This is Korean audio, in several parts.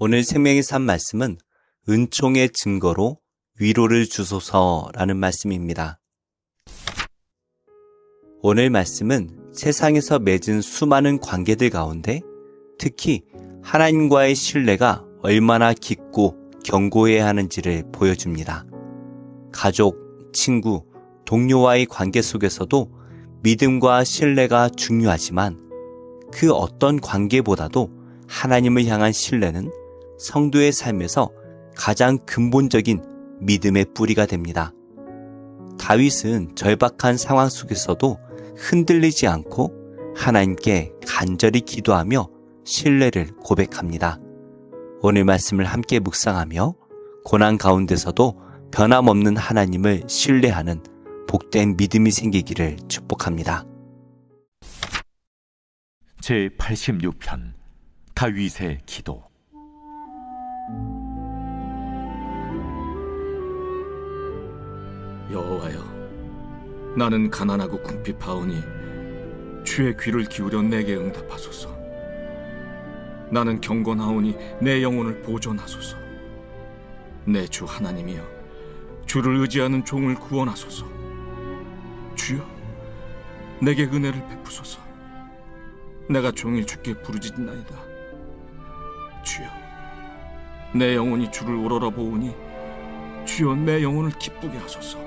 오늘 생명의 산 말씀은 은총의 증거로 위로를 주소서라는 말씀입니다. 오늘 말씀은 세상에서 맺은 수많은 관계들 가운데 특히 하나님과의 신뢰가 얼마나 깊고 견고해야 하는지를 보여줍니다. 가족, 친구, 동료와의 관계 속에서도 믿음과 신뢰가 중요하지만 그 어떤 관계보다도 하나님을 향한 신뢰는 성도의 삶에서 가장 근본적인 믿음의 뿌리가 됩니다. 다윗은 절박한 상황 속에서도 흔들리지 않고 하나님께 간절히 기도하며 신뢰를 고백합니다. 오늘 말씀을 함께 묵상하며 고난 가운데서도 변함없는 하나님을 신뢰하는 복된 믿음이 생기기를 축복합니다. 제86편 다윗의 기도. 여호와여, 나는 가난하고 궁핍하오니 주의 귀를 기울여 내게 응답하소서. 나는 경건하오니 내 영혼을 보존하소서. 내 주 하나님이여, 주를 의지하는 종을 구원하소서. 주여, 내게 은혜를 베푸소서. 내가 종일 주께 부르짖나이다. 주여, 내 영혼이 주를 우러러보오니 주여, 내 영혼을 기쁘게 하소서.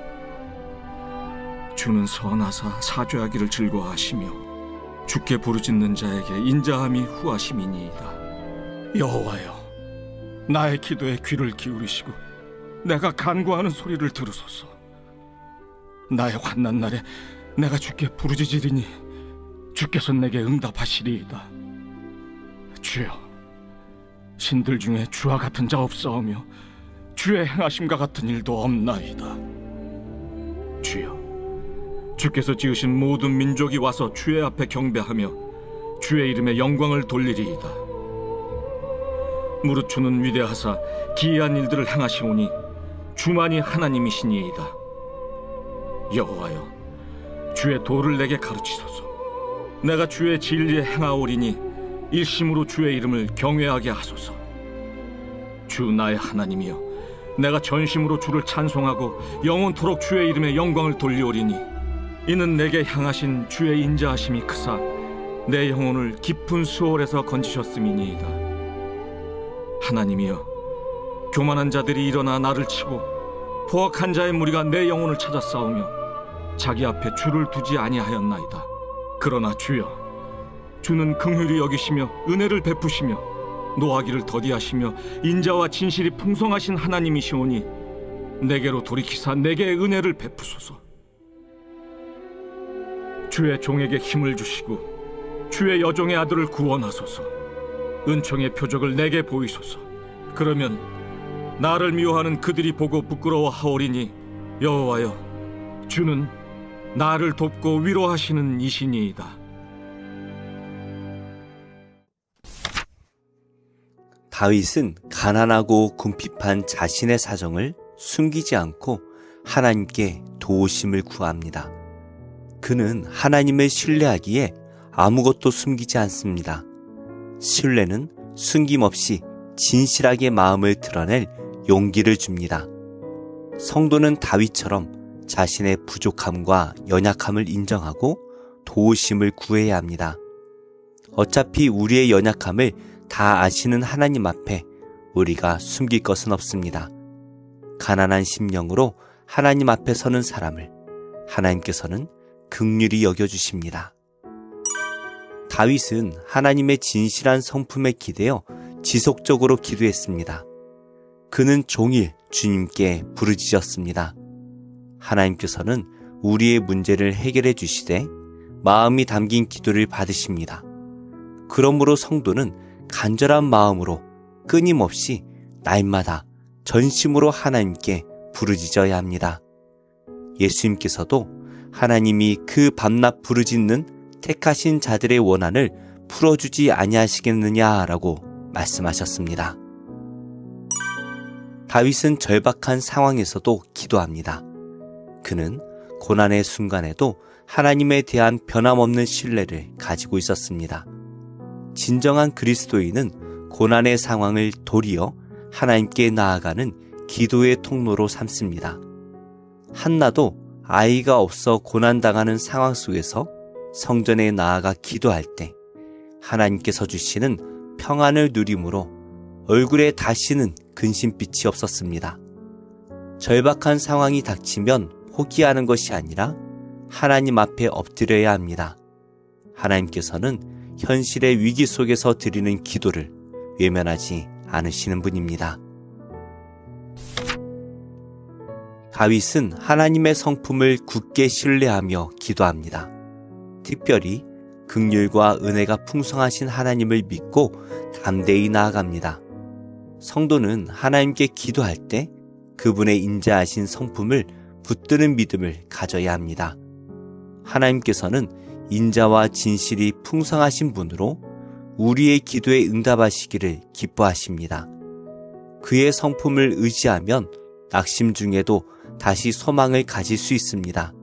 주는 선하사 사죄하기를 즐거워하시며 주께 부르짖는 자에게 인자함이 후하심이니이다. 여호와여, 나의 기도에 귀를 기울이시고 내가 간구하는 소리를 들으소서. 나의 환난 날에 내가 주께 부르짖으리니 주께서 내게 응답하시리이다. 주여, 신들 중에 주와 같은 자 없사오며 주의 행하심과 같은 일도 없나이다. 주여, 주께서 지으신 모든 민족이 와서 주의 앞에 경배하며 주의 이름에 영광을 돌리리이다. 무릇 주는 위대하사 기이한 일들을 행하시오니 주만이 하나님이시니이다. 여호와여, 주의 도를 내게 가르치소서. 내가 주의 진리에 행하오리니 일심으로 주의 이름을 경외하게 하소서. 주 나의 하나님이여, 내가 전심으로 주를 찬송하고 영원토록 주의 이름에 영광을 돌리오리니 이는 내게 향하신 주의 인자하심이 크사 내 영혼을 깊은 수월에서 건지셨음이니이다. 하나님이여, 교만한 자들이 일어나 나를 치고 포악한 자의 무리가 내 영혼을 찾아 싸우며 자기 앞에 주를 두지 아니하였나이다. 그러나 주여, 주는 긍휼히 여기시며 은혜를 베푸시며 노하기를 더디하시며 인자와 진실이 풍성하신 하나님이시오니 내게로 돌이키사 내게 은혜를 베푸소서. 주의 종에게 힘을 주시고 주의 여종의 아들을 구원하소서. 은총의 표적을 내게 보이소서. 그러면 나를 미워하는 그들이 보고 부끄러워하오리니 여호와여, 주는 나를 돕고 위로하시는 이시니이다. 다윗은 가난하고 궁핍한 자신의 사정을 숨기지 않고 하나님께 도우심을 구합니다. 그는 하나님을 신뢰하기에 아무것도 숨기지 않습니다. 신뢰는 숨김없이 진실하게 마음을 드러낼 용기를 줍니다. 성도는 다윗처럼 자신의 부족함과 연약함을 인정하고 도우심을 구해야 합니다. 어차피 우리의 연약함을 다 아시는 하나님 앞에 우리가 숨길 것은 없습니다. 가난한 심령으로 하나님 앞에 서는 사람을 하나님께서는 긍휼히 여겨주십니다. 다윗은 하나님의 진실한 성품에 기대어 지속적으로 기도했습니다. 그는 종일 주님께 부르짖었습니다. 하나님께서는 우리의 문제를 해결해 주시되 마음이 담긴 기도를 받으십니다. 그러므로 성도는 간절한 마음으로 끊임없이 날마다 전심으로 하나님께 부르짖어야 합니다. 예수님께서도 하나님이 그 밤낮 부르짖는 택하신 자들의 원한을 풀어주지 아니하시겠느냐라고 말씀하셨습니다. 다윗은 절박한 상황에서도 기도합니다. 그는 고난의 순간에도 하나님에 대한 변함없는 신뢰를 가지고 있었습니다. 진정한 그리스도인은 고난의 상황을 도리어 하나님께 나아가는 기도의 통로로 삼습니다. 한나도 아이가 없어 고난당하는 상황 속에서 성전에 나아가 기도할 때 하나님께서 주시는 평안을 누림으로 얼굴에 다시는 근심빛이 없었습니다. 절박한 상황이 닥치면 포기하는 것이 아니라 하나님 앞에 엎드려야 합니다. 하나님께서는 현실의 위기 속에서 드리는 기도를 외면하지 않으시는 분입니다. 다윗은 하나님의 성품을 굳게 신뢰하며 기도합니다. 특별히 긍휼과 은혜가 풍성하신 하나님을 믿고 담대히 나아갑니다. 성도는 하나님께 기도할 때 그분의 인자하신 성품을 붙드는 믿음을 가져야 합니다. 하나님께서는 인자와 진실이 풍성하신 분으로 우리의 기도에 응답하시기를 기뻐하십니다. 그의 성품을 의지하면 낙심 중에도 다시 소망을 가질 수 있습니다.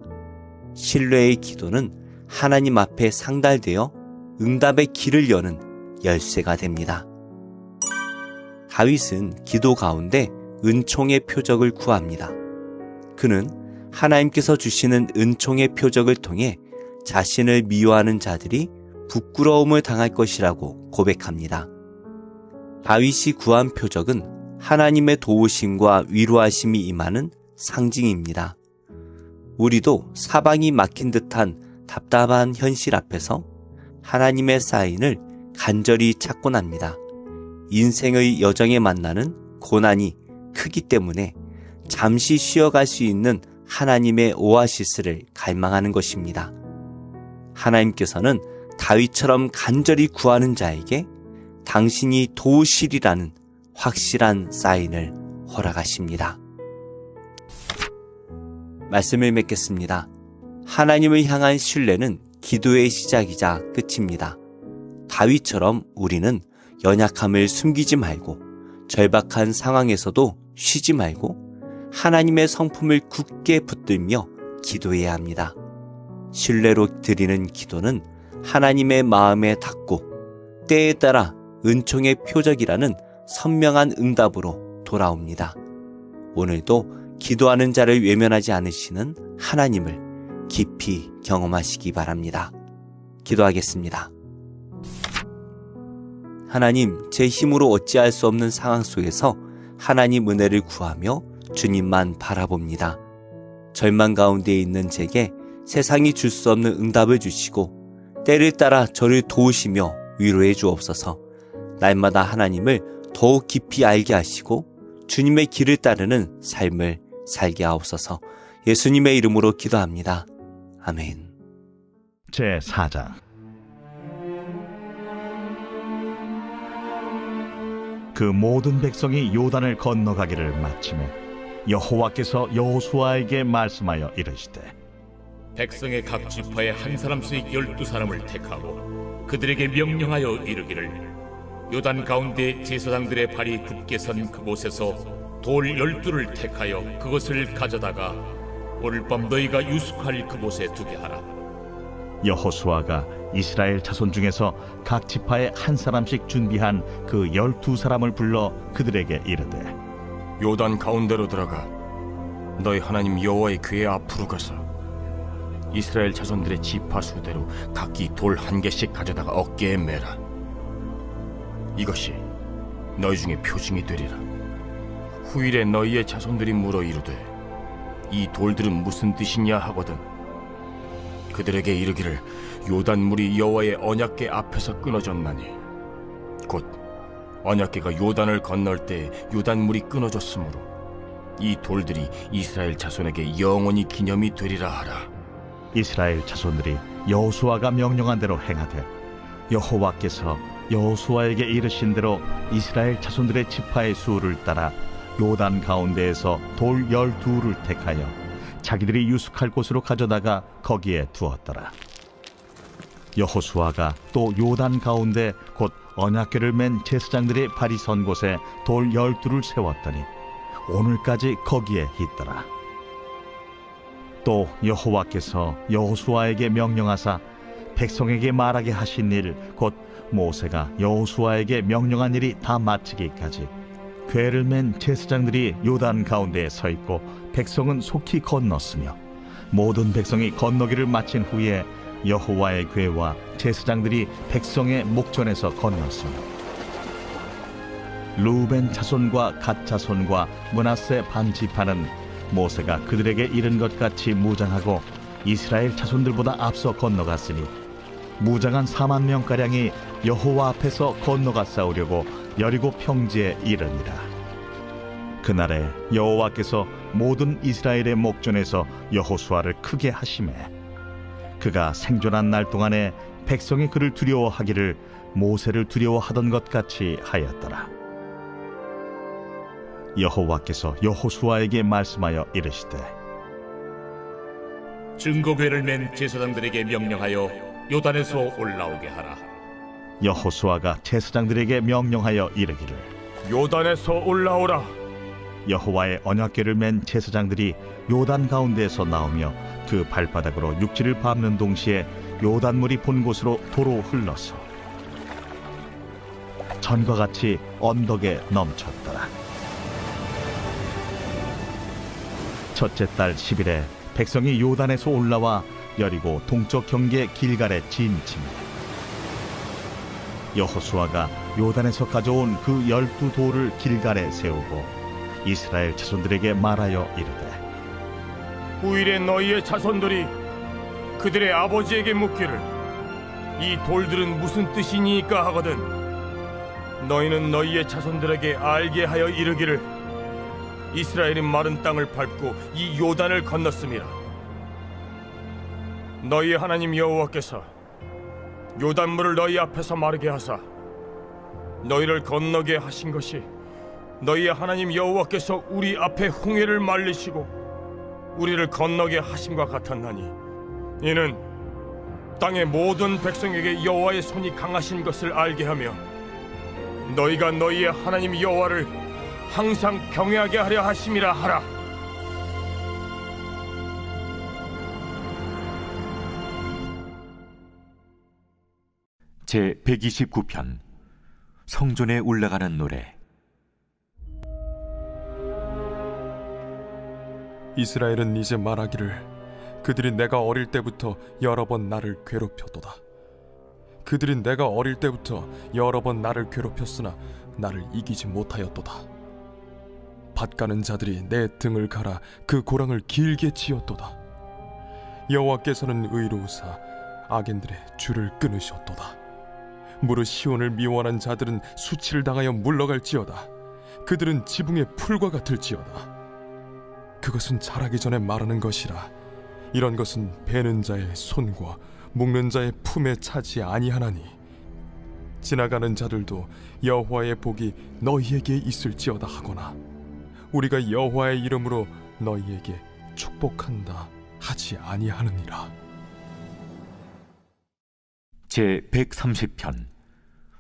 신뢰의 기도는 하나님 앞에 상달되어 응답의 길을 여는 열쇠가 됩니다. 다윗은 기도 가운데 은총의 표적을 구합니다. 그는 하나님께서 주시는 은총의 표적을 통해 자신을 미워하는 자들이 부끄러움을 당할 것이라고 고백합니다. 다윗이 구한 표적은 하나님의 도우심과 위로하심이 임하는 상징입니다. 우리도 사방이 막힌 듯한 답답한 현실 앞에서 하나님의 사인을 간절히 찾곤 합니다. 인생의 여정에 만나는 고난이 크기 때문에 잠시 쉬어갈 수 있는 하나님의 오아시스를 갈망하는 것입니다. 하나님께서는 다윗처럼 간절히 구하는 자에게 당신이 도우시리라는 확실한 사인을 허락하십니다. 말씀을 맺겠습니다. 하나님을 향한 신뢰는 기도의 시작이자 끝입니다. 다윗처럼 우리는 연약함을 숨기지 말고 절박한 상황에서도 쉬지 말고 하나님의 성품을 굳게 붙들며 기도해야 합니다. 신뢰로 드리는 기도는 하나님의 마음에 닿고 때에 따라 은총의 표적이라는 선명한 응답으로 돌아옵니다. 오늘도 기도하는 자를 외면하지 않으시는 하나님을 깊이 경험하시기 바랍니다. 기도하겠습니다. 하나님, 제 힘으로 어찌할 수 없는 상황 속에서 하나님 은혜를 구하며 주님만 바라봅니다. 절망 가운데 있는 제게 세상이 줄 수 없는 응답을 주시고 때를 따라 저를 도우시며 위로해 주옵소서. 날마다 하나님을 더욱 깊이 알게 하시고 주님의 길을 따르는 삶을 살게 하옵소서. 예수님의 이름으로 기도합니다. 아멘. 제4장. 그 모든 백성이 요단을 건너가기를 마치매 여호와께서 여호수아에게 말씀하여 이르시되 백성의 각 지파에 한 사람씩 12사람을 택하고 그들에게 명령하여 이르기를 요단 가운데 제사장들의 발이 굳게 선 그곳에서 돌 12를 택하여 그것을 가져다가 오늘 밤 너희가 유숙할 그곳에 두게 하라. 여호수아가 이스라엘 자손 중에서 각 지파에 한 사람씩 준비한 그 12사람을 불러 그들에게 이르되 요단 가운데로 들어가 너희 하나님 여호와의 궤 앞으로 가서 이스라엘 자손들의 지파 수대로 각기 돌 1개씩 가져다가 어깨에 매라. 이것이 너희 중에 표징이 되리라. 후일에 너희의 자손들이 물어 이르되 이 돌들은 무슨 뜻이냐 하거든 그들에게 이르기를 요단물이 여호와의 언약궤 앞에서 끊어졌나니 곧 언약궤가 요단을 건널 때 요단물이 끊어졌으므로 이 돌들이 이스라엘 자손에게 영원히 기념이 되리라 하라. 이스라엘 자손들이 여호수아가 명령한 대로 행하되 여호와께서 여호수아에게 이르신 대로 이스라엘 자손들의 지파의 수를 따라 요단 가운데에서 돌 12를 택하여 자기들이 유숙할 곳으로 가져다가 거기에 두었더라. 여호수아가 또 요단 가운데 곧 언약궤를 맨 제사장들의 발이 선 곳에 돌 12를 세웠더니 오늘까지 거기에 있더라. 또 여호와께서 여호수아에게 명령하사 백성에게 말하게 하신 일 곧 모세가 여호수아에게 명령한 일이 다 마치기까지 궤를 맨 제사장들이 요단 가운데에 서 있고 백성은 속히 건넜으며 모든 백성이 건너기를 마친 후에 여호와의 궤와 제사장들이 백성의 목전에서 건넜으며 루벤 자손과 갓 자손과 므낫세 반 지파는 모세가 그들에게 이른 것 같이 무장하고 이스라엘 자손들보다 앞서 건너갔으니 무장한 4만 명가량이 여호와 앞에서 건너가 싸우려고 여리고 평지에 이르니라. 그날에 여호와께서 모든 이스라엘의 목전에서 여호수아를 크게 하시매 그가 생존한 날 동안에 백성이 그를 두려워하기를 모세를 두려워하던 것 같이 하였더라. 여호와께서 여호수아에게 말씀하여 이르시되 증거궤를 맨 제사장들에게 명령하여 요단에서 올라오게 하라. 여호수아가 제사장들에게 명령하여 이르기를 요단에서 올라오라. 여호와의 언약궤를 맨 제사장들이 요단 가운데에서 나오며 그 발바닥으로 육지를 밟는 동시에 요단물이 본 곳으로 도로 흘러서 전과 같이 언덕에 넘쳤더라. 첫째 달 10일에 백성이 요단에서 올라와 여리고 동쪽 경계 길갈에 진침해 여호수아가 요단에서 가져온 그 12돌을 길갈에 세우고 이스라엘 자손들에게 말하여 이르되 후일에 너희의 자손들이 그들의 아버지에게 묻기를 이 돌들은 무슨 뜻이니까 하거든 너희는 너희의 자손들에게 알게 하여 이르기를 이스라엘이 마른 땅을 밟고 이 요단을 건넜음이라. 너희 하나님 여호와께서 요단물을 너희 앞에서 마르게 하사 너희를 건너게 하신 것이 너희의 하나님 여호와께서 우리 앞에 홍해를 말리시고 우리를 건너게 하심과 같았나니 이는 땅의 모든 백성에게 여호와의 손이 강하신 것을 알게 하며 너희가 너희의 하나님 여호와를 항상 경외하게 하려 하심이라 하라. 제 129편 성전에 올라가는 노래. 이스라엘은 이제 말하기를 그들이 내가 어릴 때부터 여러 번 나를 괴롭혔도다. 그들이 내가 어릴 때부터 여러 번 나를 괴롭혔으나 나를 이기지 못하였도다. 밭 가는 자들이 내 등을 갈아 그 고랑을 길게 치었도다. 여호와께서는 의로우사 악인들의 줄을 끊으셨도다. 무릇 시온을 미워하는 자들은 수치를 당하여 물러갈지어다. 그들은 지붕의 풀과 같을지어다. 그것은 자라기 전에 마르는 것이라. 이런 것은 베는 자의 손과 묶는 자의 품에 차지 아니하나니 지나가는 자들도 여호와의 복이 너희에게 있을지어다 하거나 우리가 여호와의 이름으로 너희에게 축복한다 하지 아니하느니라. 제 130편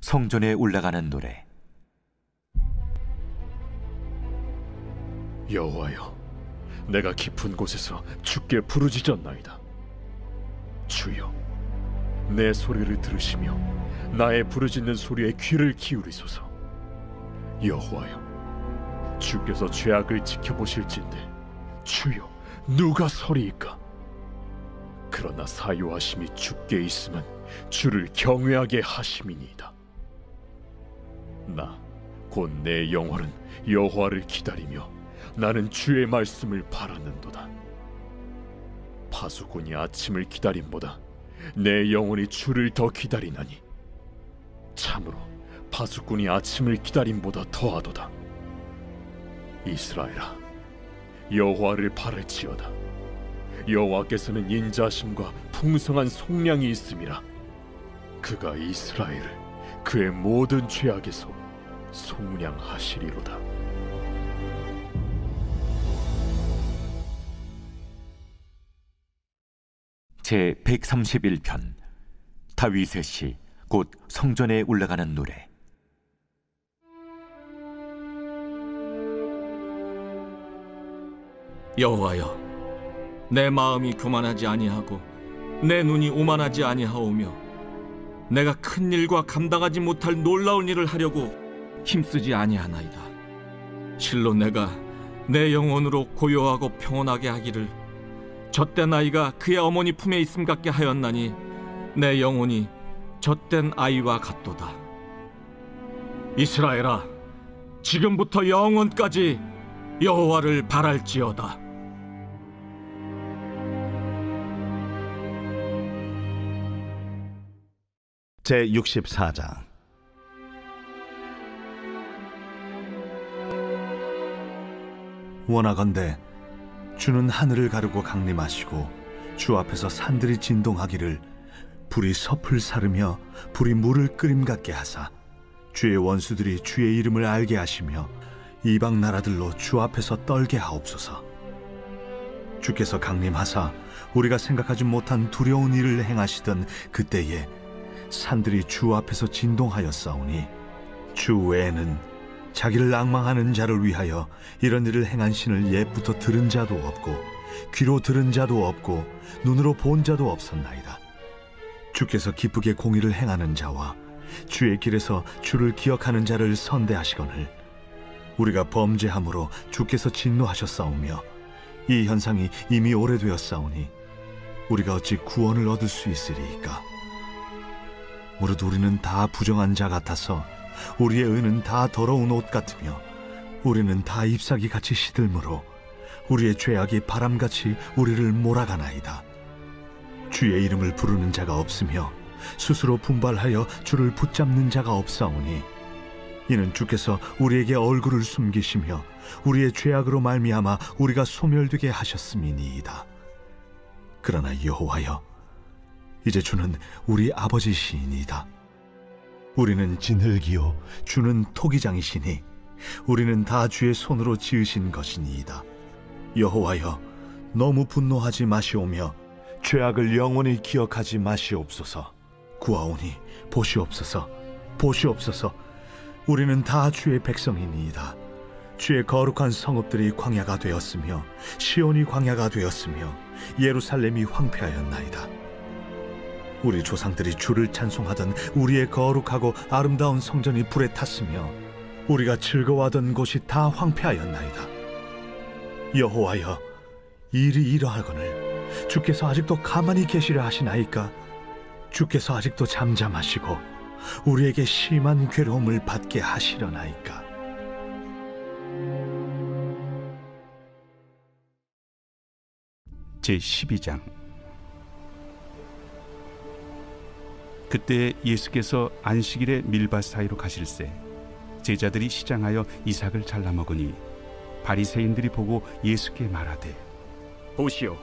성전에 올라가는 노래. 여호와여, 내가 깊은 곳에서 주께 부르짖었나이다. 주여, 내 소리를 들으시며 나의 부르짖는 소리에 귀를 기울이소서. 여호와여, 주께서 죄악을 지켜보실진데 주여, 누가 서리이까? 그러나 사유하심이 주께 있으면 주를 경외하게 하심이니이다. 나 곧 내 영혼은 여호와를 기다리며 나는 주의 말씀을 바라는도다. 파수꾼이 아침을 기다림보다 내 영혼이 주를 더 기다리나니 참으로 파수꾼이 아침을 기다림보다 더하도다. 이스라엘아, 여호와를 바랄지어다. 여호와께서는 인자하심과 풍성한 속량이 있음이라. 그가 이스라엘을 그의 모든 죄악에서 속량하시리로다. 제 131편 다윗의 시 곧 성전에 올라가는 노래. 여호와여, 내 마음이 교만하지 아니하고 내 눈이 오만하지 아니하오며 내가 큰 일과 감당하지 못할 놀라운 일을 하려고 힘쓰지 아니하나이다. 실로 내가 내 영혼으로 고요하고 평온하게 하기를 젖된 아이가 그의 어머니 품에 있음 같게 하였나니 내 영혼이 젖된 아이와 같도다. 이스라엘아, 지금부터 영원까지 여호와를 바랄지어다. 제64장. 원하건대 주는 하늘을 가르고 강림하시고 주 앞에서 산들이 진동하기를 불이 섭을 사르며 불이 물을 끓임 같게 하사 주의 원수들이 주의 이름을 알게 하시며 이방 나라들로 주 앞에서 떨게 하옵소서. 주께서 강림하사 우리가 생각하지 못한 두려운 일을 행하시던 그때에 산들이 주 앞에서 진동하였사오니 주 외에는 자기를 앙망하는 자를 위하여 이런 일을 행한 신을 옛부터 들은 자도 없고 귀로 들은 자도 없고 눈으로 본 자도 없었나이다. 주께서 기쁘게 공의를 행하는 자와 주의 길에서 주를 기억하는 자를 선대하시거늘 우리가 범죄함으로 주께서 진노하셨사오며 이 현상이 이미 오래되었사오니 우리가 어찌 구원을 얻을 수 있으리이까. 무릇 우리는 다 부정한 자 같아서 우리의 의는 다 더러운 옷 같으며 우리는 다 잎사귀같이 시들므로 우리의 죄악이 바람같이 우리를 몰아가나이다. 주의 이름을 부르는 자가 없으며 스스로 분발하여 주를 붙잡는 자가 없사오니 이는 주께서 우리에게 얼굴을 숨기시며 우리의 죄악으로 말미암아 우리가 소멸되게 하셨음이니이다. 그러나 여호와여, 이제 주는 우리 아버지시니이다. 우리는 진흙이요 주는 토기장이시니 우리는 다 주의 손으로 지으신 것이니이다. 여호와여, 너무 분노하지 마시오며 죄악을 영원히 기억하지 마시옵소서. 구하오니 보시옵소서, 보시옵소서. 우리는 다 주의 백성이니이다. 주의 거룩한 성읍들이 광야가 되었으며 시온이 광야가 되었으며 예루살렘이 황폐하였나이다. 우리 조상들이 주를 찬송하던 우리의 거룩하고 아름다운 성전이 불에 탔으며 우리가 즐거워하던 곳이 다 황폐하였나이다. 여호와여, 일이 이러하거늘 주께서 아직도 가만히 계시려 하시나이까? 주께서 아직도 잠잠하시고 우리에게 심한 괴로움을 받게 하시려나이까? 제12장. 그때 예수께서 안식일에 밀밭 사이로 가실새 제자들이 시장하여 이삭을 잘라 먹으니 바리새인들이 보고 예수께 말하되, 보시오,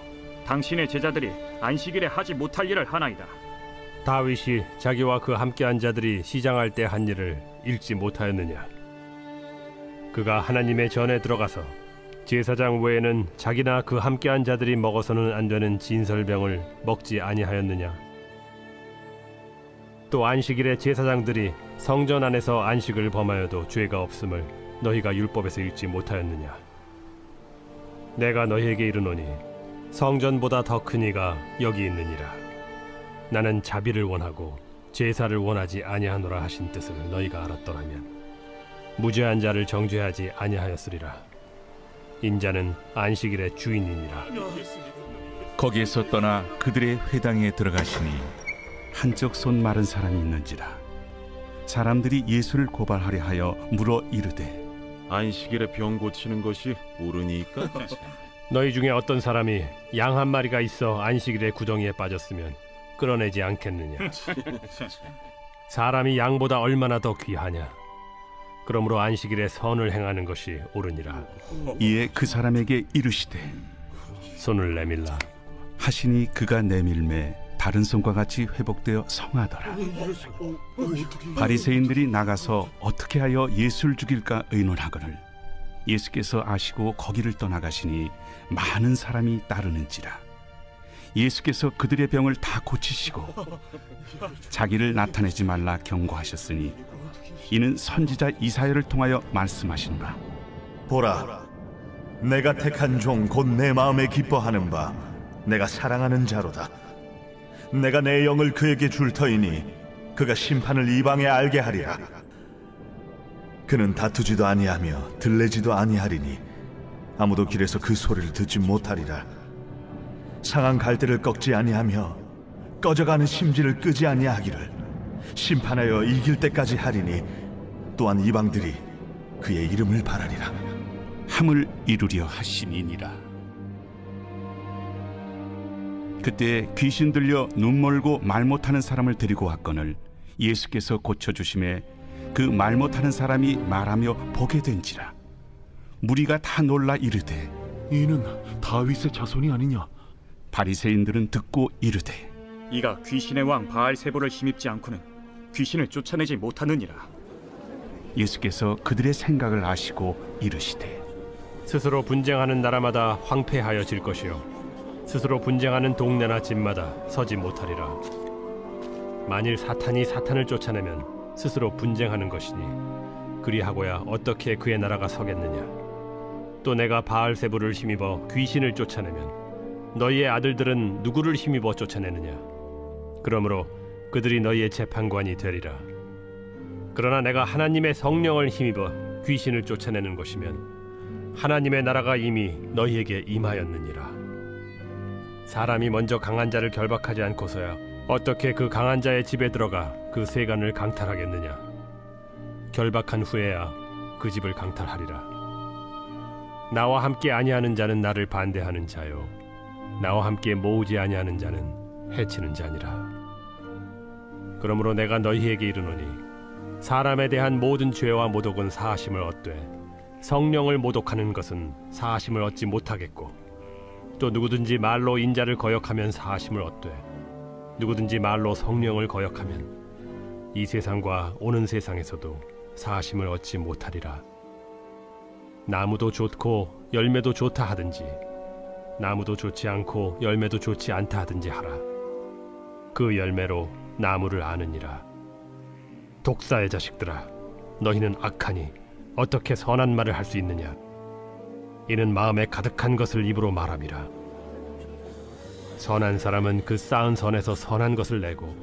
당신의 제자들이 안식일에 하지 못할 일을 하나이다. 다윗이 자기와 그 함께한 자들이 시장할 때 한 일을 읽지 못하였느냐? 그가 하나님의 전에 들어가서 제사장 외에는 자기나 그 함께한 자들이 먹어서는 안 되는 진설병을 먹지 아니하였느냐? 또 안식일에 제사장들이 성전 안에서 안식을 범하여도 죄가 없음을 너희가 율법에서 읽지 못하였느냐? 내가 너희에게 이르노니 성전보다 더 큰 이가 여기 있느니라. 나는 자비를 원하고 제사를 원하지 아니하노라 하신 뜻을 너희가 알았더라면 무죄한 자를 정죄하지 아니하였으리라. 인자는 안식일의 주인이니라. 거기에서 떠나 그들의 회당에 들어가시니 한쪽 손 마른 사람이 있는지라. 사람들이 예수를 고발하려 하여 물어 이르되, 안식일에 병 고치는 것이 옳으니까? 너희 중에 어떤 사람이 양 한 마리가 있어 안식일에 구덩이에 빠졌으면 끌어내지 않겠느냐? 사람이 양보다 얼마나 더 귀하냐? 그러므로 안식일에 선을 행하는 것이 옳으니라. 이에 그 사람에게 이르시되, 손을 내밀라 하시니 그가 내밀매 다른 손과 같이 회복되어 성하더라. 바리새인들이 나가서 어떻게 하여 예수를 죽일까 의논하거늘 예수께서 아시고 거기를 떠나가시니 많은 사람이 따르는지라. 예수께서 그들의 병을 다 고치시고 자기를 나타내지 말라 경고하셨으니 이는 선지자 이사야를 통하여 말씀하시노라. 보라, 내가 택한 종 곧 내 마음에 기뻐하는 바 내가 사랑하는 자로다. 내가 내 영을 그에게 줄 터이니 그가 심판을 이방에 알게 하리라. 그는 다투지도 아니하며 들레지도 아니하리니 아무도 길에서 그 소리를 듣지 못하리라. 상한 갈대를 꺾지 아니하며 꺼져가는 심지를 끄지 아니하기를 심판하여 이길 때까지 하리니 또한 이방들이 그의 이름을 바라리라. 함을 이루려 하심이니라. 그때 귀신 들려 눈 멀고 말 못하는 사람을 데리고 왔거늘 예수께서 고쳐주심에 그 말 못하는 사람이 말하며 보게 된지라. 무리가 다 놀라 이르되 이는 다윗의 자손이 아니냐? 바리새인들은 듣고 이르되 이가 귀신의 왕 바알세불을 힘입지 않고는 귀신을 쫓아내지 못하느니라. 예수께서 그들의 생각을 아시고 이르시되 스스로 분쟁하는 나라마다 황폐하여질 것이요 스스로 분쟁하는 동네나 집마다 서지 못하리라. 만일 사탄이 사탄을 쫓아내면 스스로 분쟁하는 것이니 그리하고야 어떻게 그의 나라가 서겠느냐. 또 내가 바알세불을 힘입어 귀신을 쫓아내면 너희의 아들들은 누구를 힘입어 쫓아내느냐. 그러므로 그들이 너희의 재판관이 되리라. 그러나 내가 하나님의 성령을 힘입어 귀신을 쫓아내는 것이면 하나님의 나라가 이미 너희에게 임하였느니라. 사람이 먼저 강한 자를 결박하지 않고서야 어떻게 그 강한 자의 집에 들어가 그 세간을 강탈하겠느냐. 결박한 후에야 그 집을 강탈하리라. 나와 함께 아니하는 자는 나를 반대하는 자요 나와 함께 모으지 아니하는 자는 해치는 자니라. 그러므로 내가 너희에게 이르노니 사람에 대한 모든 죄와 모독은 사하심을 얻되 성령을 모독하는 것은 사하심을 얻지 못하겠고 또 누구든지 말로 인자를 거역하면 사하심을 얻되 누구든지 말로 성령을 거역하면 이 세상과 오는 세상에서도 사하심을 얻지 못하리라. 나무도 좋고 열매도 좋다 하든지 나무도 좋지 않고 열매도 좋지 않다 하든지 하라. 그 열매로 나무를 아느니라. 독사의 자식들아, 너희는 악하니 어떻게 선한 말을 할 수 있느냐. 이는 마음에 가득한 것을 입으로 말함이라. 선한 사람은 그 쌓은 선에서 선한 것을 내고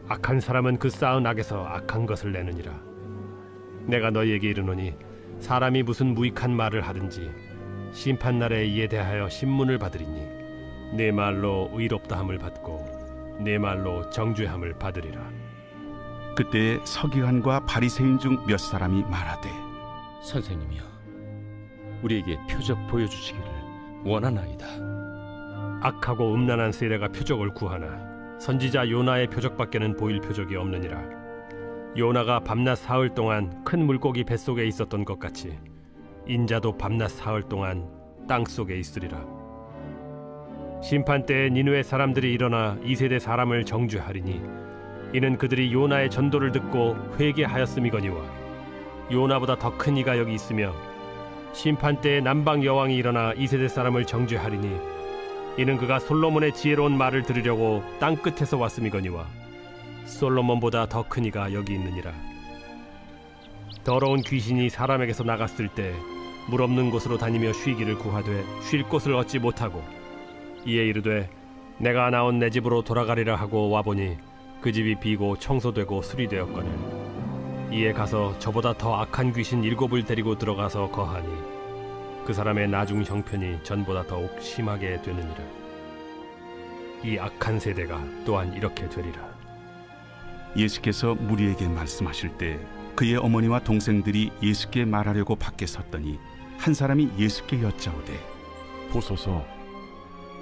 악한 사람은 그 쌓은 악에서 악한 것을 내느니라. 내가 너희에게 이르노니 사람이 무슨 무익한 말을 하든지 심판날에 이에 대하여 신문을 받으리니 내 말로 의롭다함을 받고 내 말로 정죄함을 받으리라. 그때 서기관과 바리새인 중 몇 사람이 말하되 선생님이여, 우리에게 표적 보여주시기를 원하나이다. 악하고 음란한 세례가 표적을 구하나 선지자 요나의 표적밖에는 보일 표적이 없느니라. 요나가 밤낮 사흘 동안 큰 물고기 뱃속에 있었던 것 같이 인자도 밤낮 사흘 동안 땅속에 있으리라. 심판 때에 니느웨 사람들이 일어나 이 세대 사람을 정죄하리니 이는 그들이 요나의 전도를 듣고 회개하였음이거니와 요나보다 더 큰 이가 여기 있으며 심판 때에 남방 여왕이 일어나 이 세대 사람을 정죄하리니 이는 그가 솔로몬의 지혜로운 말을 들으려고 땅 끝에서 왔음이거니와 솔로몬보다 더 큰 이가 여기 있느니라. 더러운 귀신이 사람에게서 나갔을 때 물 없는 곳으로 다니며 쉬기를 구하되 쉴 곳을 얻지 못하고 이에 이르되 내가 나온 내 집으로 돌아가리라 하고 와보니 그 집이 비고 청소되고 수리되었거늘 이에 가서 저보다 더 악한 귀신 7을 데리고 들어가서 거하니 그 사람의 나중 형편이 전보다 더욱 심하게 되느니라. 이 악한 세대가 또한 이렇게 되리라. 예수께서 무리에게 말씀하실 때 그의 어머니와 동생들이 예수께 말하려고 밖에 섰더니 한 사람이 예수께 여짜오되 보소서,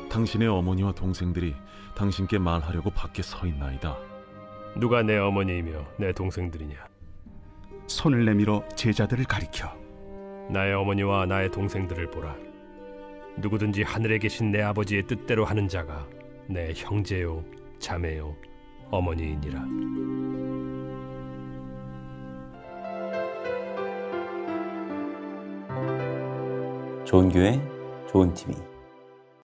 당신의 어머니와 동생들이 당신께 말하려고 밖에 서 있나이다. 누가 내 어머니이며 내 동생들이냐? 손을 내밀어 제자들을 가리켜 나의 어머니와 나의 동생들을 보라. 누구든지 하늘에 계신 내 아버지의 뜻대로 하는 자가 내 형제요 자매요 어머니이니라. 좋은 교회, 좋은 TV.